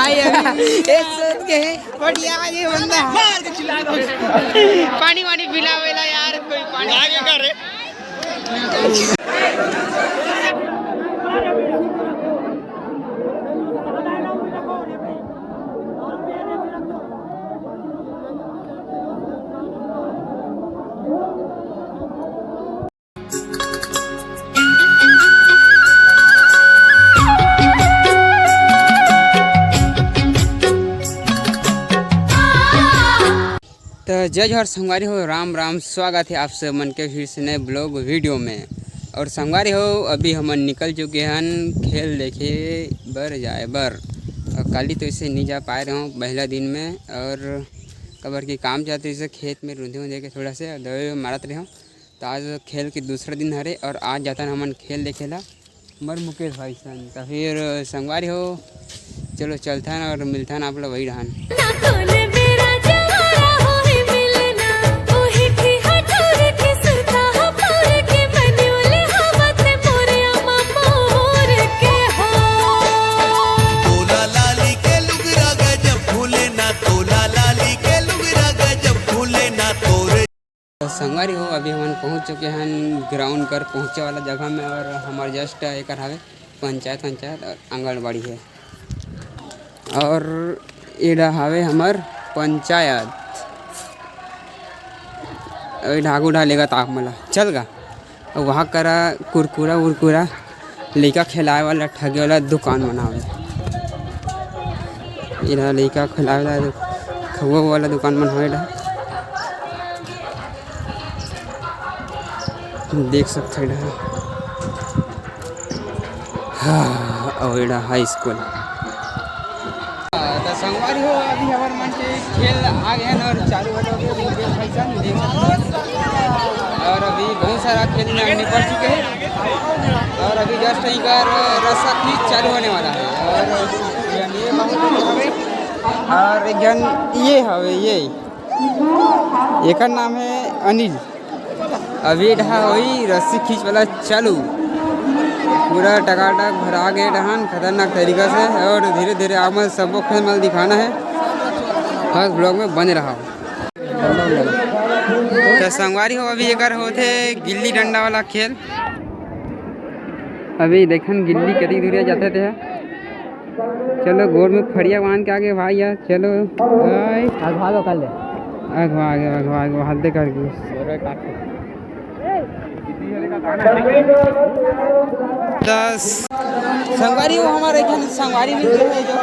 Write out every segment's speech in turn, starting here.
भाई एक सोच के बढ़िया ये बंदा पानी वानी पिला वेला यार कोई पानी आगे कर रे। तो जय जोहर संगवारी हो, राम राम। स्वागत है आप सब मन के फिर से नए ब्लॉग वीडियो में। और संगवारी हो अभी हम निकल चुके हैं खेल देखे बर जाए बर। और कल ही तो इसे नहीं जा पाए रहे हूँ पहला दिन में, और कबर की काम जाते इसे खेत में रूंधे वूंधे के थोड़ा से दवाई मारत रहे हूँ। तो आज खेल के दूसरा दिन हरे और आज जाता है हमन खेल देखे ला मर मुकेश भाई सन। तो फिर संगवारी हो चलो चलता है और मिलता है आप लोग वही रहन। संगवारी हो अभी हम पहुंच चुके हैं ग्राउंड कर पहुंचे वाला जगह में, और हमारे जस्ट एक हवे पंचायत और आंगनबाड़ी है, और ये हवे हमार पंचायत ढागू ढालेगा ताप मला चल गा। और वहाँ करा कुरकुरा उरकुरा लड़का खिलाए वाला ठगे वाला दुकान बनावे, इधर लड़का खिलाए वाला खवा वाला दुकान बनावे देख सकते हैं। हाँ और ये हाई स्कूल। तो संगवारी हो अभी हमारे मन के खेल आ गए हैं और चालू हो गए और अभी बहुत सारा खेल में निपट चुके हैं, और अभी जस्ट यहीं का रस्सा खींच चालू होने वाला है। और एक जन ये हवे ये का नाम है अनिल। अभी ढहा हुई रस्सी खींच वाला चालू पूरा टकाटक भरा गए डहान खतरनाक तरीका से, और धीरे धीरे आप सबको खेल मल दिखाना है। फर्स्ट ब्लॉग में बन रहा हूँ। तो संगवारी हो अभी एक होते गिल्ली डंडा वाला खेल। अभी देखन गिल्ली कति दूरिया जाते थे। चलो गोर में फड़िया बांध के आगे भाई यार चलो भागो कर ले आगे हल्दे करके 10 संगवारी हो हमारे संगवारी भी है जो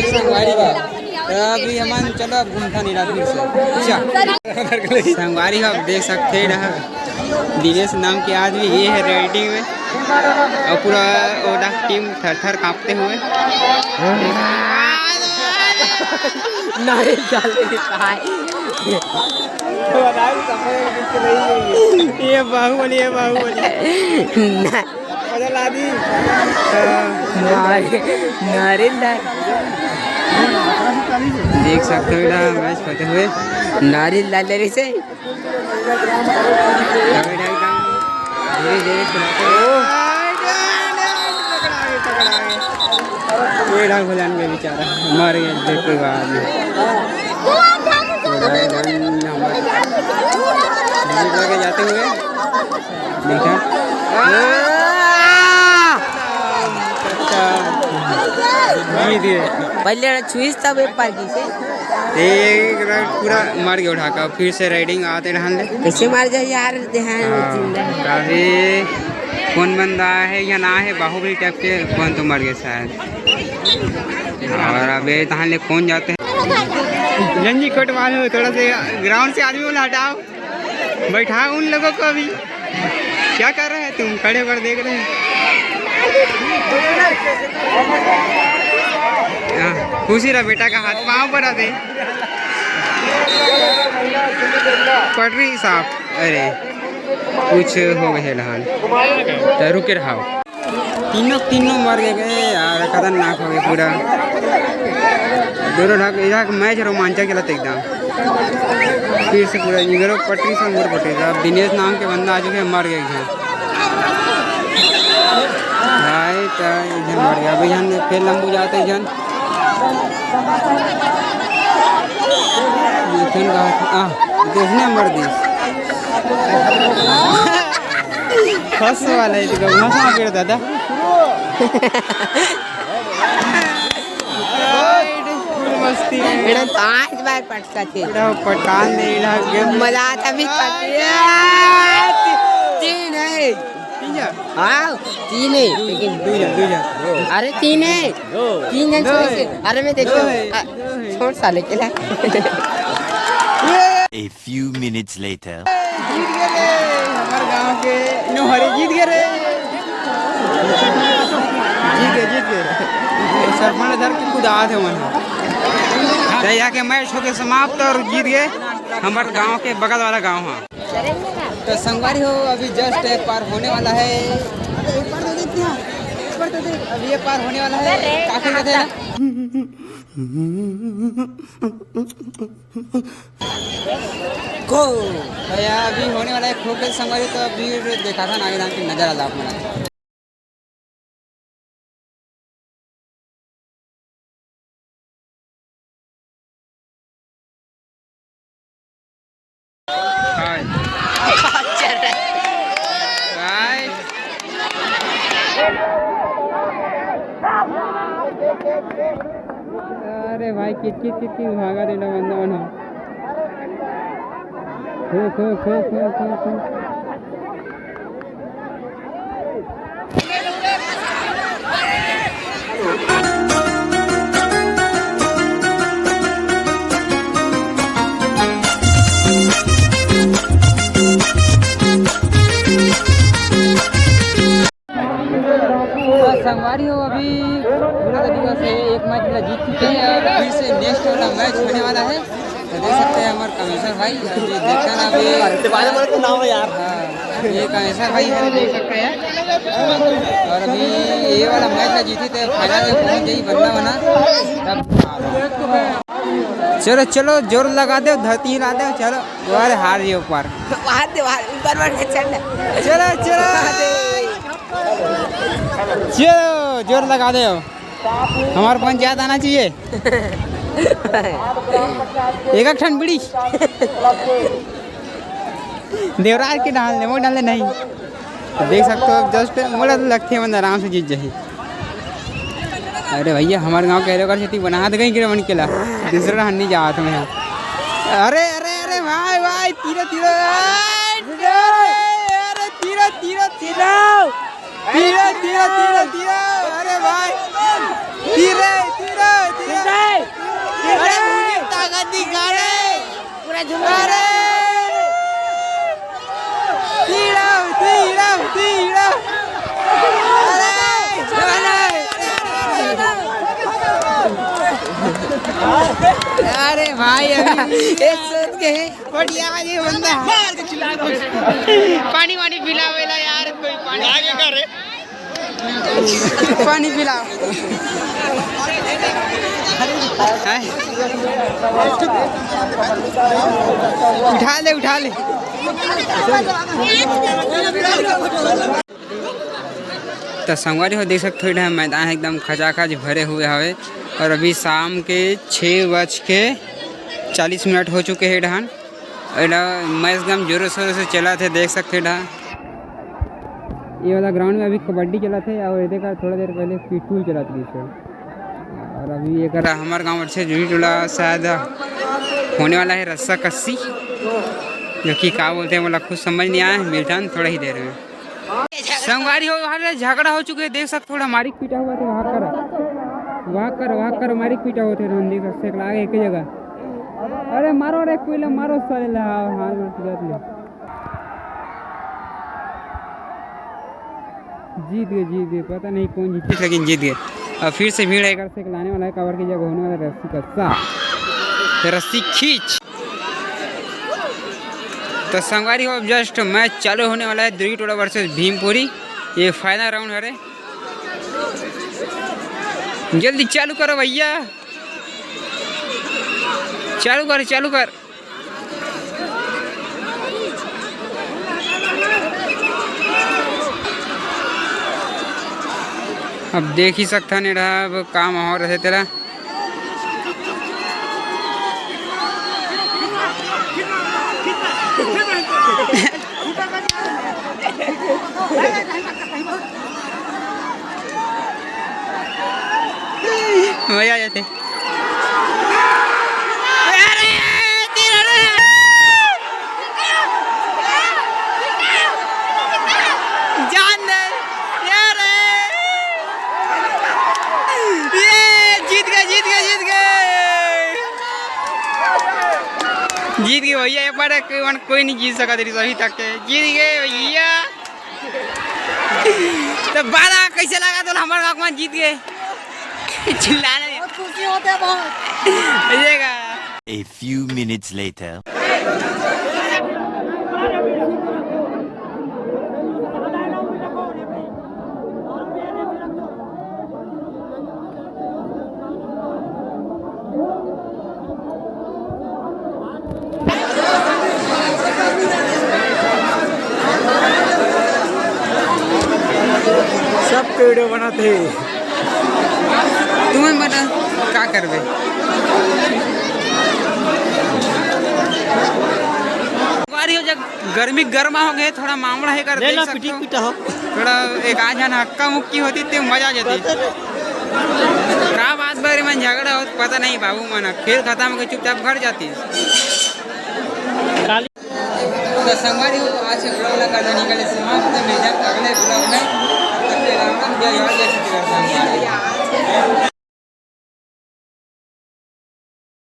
संगवारी का अभी हम चलो घूमता नहीं से संगवारी हो आप देख सकते हैं दिनेश नाम के आदमी ये है रेडिंग में, और पूरा ओडा टीम थर थर कांपते हुए ये बाहुबली देख सकते हो मैच करते हुए नारियल लाल से धीरे धीरे भुलान के बेचारा मर गया देखो बाद में जाते हुए देखा पहले छुईस तब एक पार की से एक पूरा मार के उठा कर फिर से राइडिंग आते रहने कैसे मार जाए यार काफी कौन बंदा है या ना है बाहुबली टाइप के कौन तो मर गए शायद। और अभी तहाँ ले कौन जाते हैं जंजी कोट वाले थोड़ा से ग्राउंड से आदमी को हटाओ बैठा उन लोगों को। अभी क्या कर रहे हैं तुम खड़े पर देख रहे हैं। खुशी रहा बेटा का हाथ पाँव पर आते पटरी साफ। अरे कुछ हो गए लहान तो रुके रहा तीनों मर गए यार खतरनाक हो गए पूरा। दोनों ढाक इधर मैच रोमांचक चलता एकदम। फिर से पूरा इधर पटरी से उधर पटरी। अब दिनेश नाम के बंदा आ चुके मर गए हैं। है तो इधर मर गया अभी जन फिर लंबू जाते जन देखने मर दी फस वाला है तो मसा पेड़ दादा मस्ती एड़ा पांच बार पटका थे एड़ा पठान ने एड़ा गेम मजा आता भी तीन है हाँ तीन है लेकिन दो जन अरे तीन है तीन जन छोड़ से अरे मैं देखो छोड़ साले के ला A few minutes later. जीत गए रे हमारे गांव के नोहरी जीत गए रे जीत गए सरपंच धर के खुद आए थे वहाँ यहाँ के मैच हो गए समाप्त और जीत गए हमारे गांव के बगल वाला गांव है तो संगवारी हो अभी जस्ट पार होने वाला है एक बार तो देखते हैं एक बार तो देख अभी ये पार होने वाला है काफी कहते हैं को भैया अभी होने वाला है खो के संगवारी तो अभी देखा था नागेदान की नजर आला अपना अरे भाई कित भागा देना बंदा बना खो संगवारी हो अभी पूरा तरीका से एक मैच जीत चुके हैं और फिर से नेक्स्ट वाला मैच होने वाला है तो देख सकते हैं हमारे कमेश्वर भाई अभी देखते हैं अभी ये कमेश्वर भाई है देख सकते हैं और अभी ये वाला मैच जीती तो फाइनल में पहुंच गई बना तब चलो जोर लगा दो धरती हिला दो चलो अरे हार रही ऊपर चलो जोर लगा दे हमारे पंचायत आना चाहिए एक ठंड बिड़ी देवराज के डालने वो डालने नहीं देख सकते हो जस्ट मोड़ा तो लगते हैं बंदा आराम से जीत जाए अरे भैया हमारे गांव के सिटी बना दे गई गिरवन के ला दूसरा हन्नी जा मैं अरे अरे अरे भाई भाई तीरा अरे भाई तीरे अरे मुझे ताकत दिखा रे पूरा झुमा रे तीरा अरे भाई एक सोच के बढ़िया ये बंदा पानी पिलावेला यार कोई पानी आगे कर रे पानी पिलाओ उठा ले तो संगवारी हो देख सकते हो मैदान एकदम खचाखच भरे हुए हवे और अभी शाम के 6:40 हो चुके हैं ढहान मैच एकदम जोरों शोरों से चला थे देख सकते हैं ये वाला ग्राउंड में अभी कबड्डी चला थे और ये देखा थोड़ा देर पहले पिटूल चला थी और अभी ये कर हमारे गाँव से जुड़ी टोला शायद होने वाला है रस्सा कस्सी जो कि क्या बोलते हैं बोला कुछ समझ नहीं आया मिलता थोड़ा ही देर में संगवारी हो वहाँ झगड़ा हो चुके देख सकते थोड़ा मारिक पीटा हुआ थे वहाँ कर मारिक पीटा हुआ थे देख सकते एक जगह अरे मारो रे कोई मारो सारे जीत गए पता नहीं कौन जीते लेकिन जीत गए और फिर से भीड़ एक से लाने वाला है कवर की जगह होने वाला रस्सी कस्सा रस्सी खींच तो संगवारी हो जस्ट मैच चालू होने वाला है दुर्गी टोला वर्सेस भीमपुरी ये फाइनल राउंड है रे जल्दी चालू करो भैया चालू कर अब देख ही सकता नहीं रहा अब काम हो रहे तेरा मजा आ जाते जान दे यार ये जीत गए भैया ये बार कोई नहीं जीत सका तेरी सही तक के जीत गए भैया तो बारह कैसे लगा तो हमारे गाँव में जीत गए चिल्लाने बहुत खुशी होते हैं बहुत A few minutes later. सब वीडियो बनाते हैं तुम्हें बता क्या करबे हो जब गर्मी गर्मा हो गए थोड़ा मामला है कर देख सकते हो थोड़ा एक आज जान हक्का मुक्की होती तो मजा आ जाती क्या बात बारे में झगड़ा हो पता नहीं बाबू माना खेल खत्म हो चुपचाप घर जाती तो संगवारी हो आज से ब्लॉग लगा निकले समाप्त मिल जाए अगले ब्लॉग में